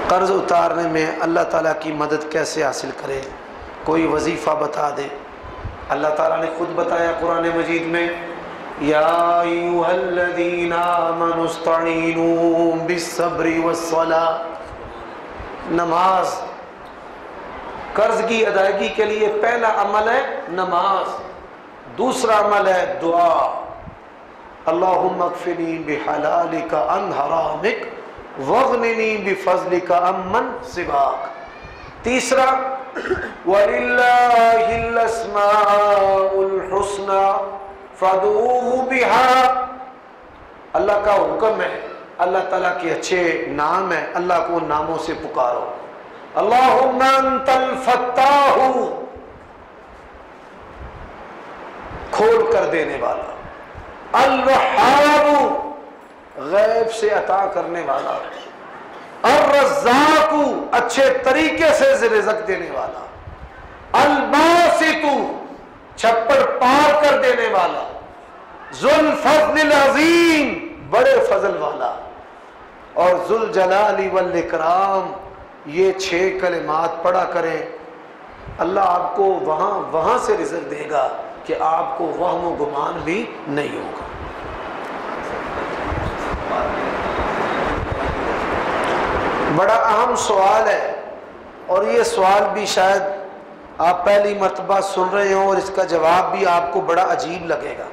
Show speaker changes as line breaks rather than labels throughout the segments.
कर्ज उतारने में अल्लाह ताला की मदद कैसे हासिल करें, कोई वजीफ़ा बता दे। अल्लाह ताला ने खुद बताया कुरान मजीद में, या अय्युहल्लज़ीना आमनुस्तईनू बिस्सब्रि वस्सलाह। नमाज कर्ज की अदायगी के लिए पहला अमल है नमाज, दूसरा अमल है दुआ, अल्लाहुम्मा अग़फ़िरनी बिहलालिका अन हरामिक वग़्निनी बिफ़ज़लिका अम्मन सिवाक। तीसरा वलिल्लाहिल अस्माउल हुस्ना फ़दऊहु बिहा। अल्लाह का हुक्म है, अल्लाह ताला के अच्छे नाम है, अल्लाह को नामों से पुकारो। अल्लाहुम्मा अंतल फत्ताहु, खोल कर देने वाला, अल वहाबु, गैब से अता करने वाला, अर रज़्ज़ाकु, अच्छे तरीके से रिज़्क़ देने वाला, अल बासितु, छप्पर पार कर देने वाला, ज़ुल फ़ज़्लिल अज़ीम, बड़े फजल वाला, और ज़ुल जलाली वल इकराम। ये 6 कलिमात पढ़ा करें, अल्लाह आपको वहां से रिज़्क़ देगा कि आपको वहम गुमान भी नहीं होगा। बड़ा अहम सवाल है, और ये सवाल भी शायद आप पहली मर्तबा सुन रहे हो और इसका जवाब भी आपको बड़ा अजीब लगेगा।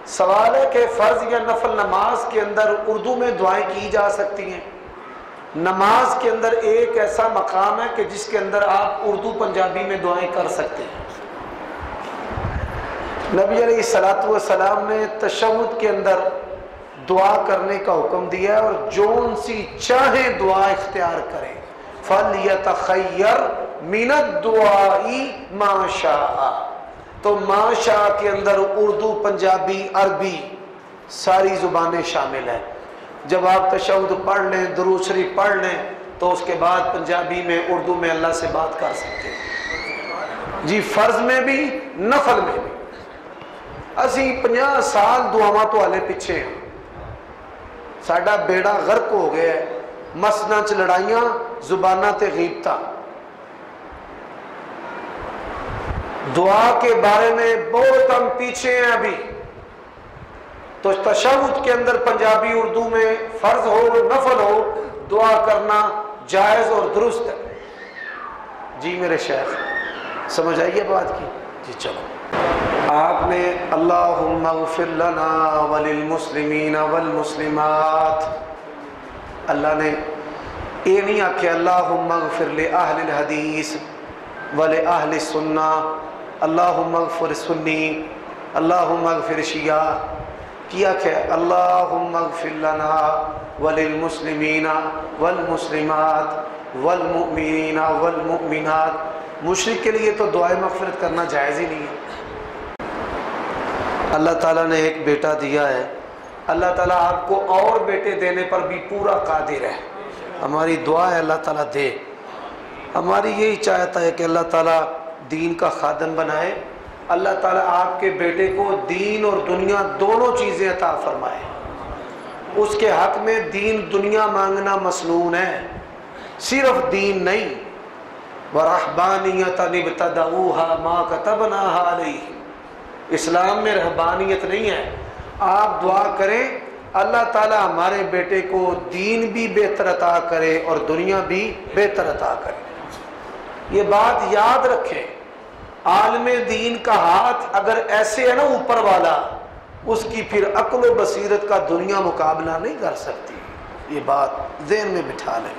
सवाल है कि फ़र्ज या नफल नमाज के अंदर उर्दू में दुआएं की जा सकती हैं। नमाज के अंदर एक ऐसा मकाम है कि जिसके अंदर आप उर्दू पंजाबी में दुआएं कर सकते हैं। नबी अलैहिस्सलातु वस्सलाम ने तशहुद के अंदर दुआ करने का हुक्म दिया है, और जोन सी चाहे दुआ इख्तियार करें। फलयतखय्यर मिनद दुआई माशाअ। तो माशा के अंदर उर्दू, पंजाबी, अरबी सारी जुबानें शामिल हैं। जब आप तशहुद पढ़ लें, दुरूद शरीफ पढ़ लें, तो उसके बाद पंजाबी में, उर्दू में अल्लाह से बात कर सकते हैं जी। फ़र्ज में भी नफल में भी। असी 50 साल दुआवां तो हाले पिछे हैं, साडा बेड़ा गर्क हो गया है। मसना च लड़ाइयां, जुबाना ते गीबता। दुआ के बारे में बहुत हम पीछे हैं अभी। तो तशहुद के अंदर पंजाबी, उर्दू में फर्ज हो नफल हो, दुआ करना जायज और दुरुस्त है जी। मेरे शेख समझ आइए बात की जी। चलो, आपने अल्लाहुम्मा ग़फ़िर लना वलिल मुस्लिमीन वल मुस्लिमात, अल्लाह ने ये नहीं आखे अल्लाहुम्मा ग़फ़िर लि अहलिल हदीस वले अहलि सुन्ना, अल्लाहुम्मा ग़फ़िर सुन्नी, अल्लाहुम्मा ग़फ़िर शिया। किया क्या? अल्लाहुम्मा ग़फ़िर लना वलिल मुस्लिमीना वल मुस्लिमात वल मुमिनीना वल मुमिनात। मुशरिक के लिए तो दुआए मग़फ़िरत करना जायज़ ही नहीं है। अल्लाह ताला ने एक बेटा दिया है, अल्लाह ताला आपको और बेटे देने पर भी पूरा कादिर है। हमारी दुआ है अल्लाह ताला दे। हमारी यही चाहता है कि अल्लाह ताला दीन का खादम बनाए। अल्लाह ताला आपके बेटे को दीन और दुनिया दोनों चीज़ें अता फरमाए। उसके हक में दीन दुनिया मांगना मसनून है, सिर्फ दीन नहीं। वरहबानियतन इब्तदऊहा मा कतबनाहा अलैहिम। इस्लाम में रहबानियत नहीं है। आप दुआ करें अल्लाह ताला हमारे बेटे को दीन भी बेहतर अता करे और दुनिया भी बेहतर अता करे। ये बात याद रखें, आलमे दीन का हाथ अगर ऐसे है ना ऊपर वाला, उसकी फिर अक्ल व बसीरत का दुनिया मुकाबला नहीं कर सकती। ये बात ज़हन में बिठा लें।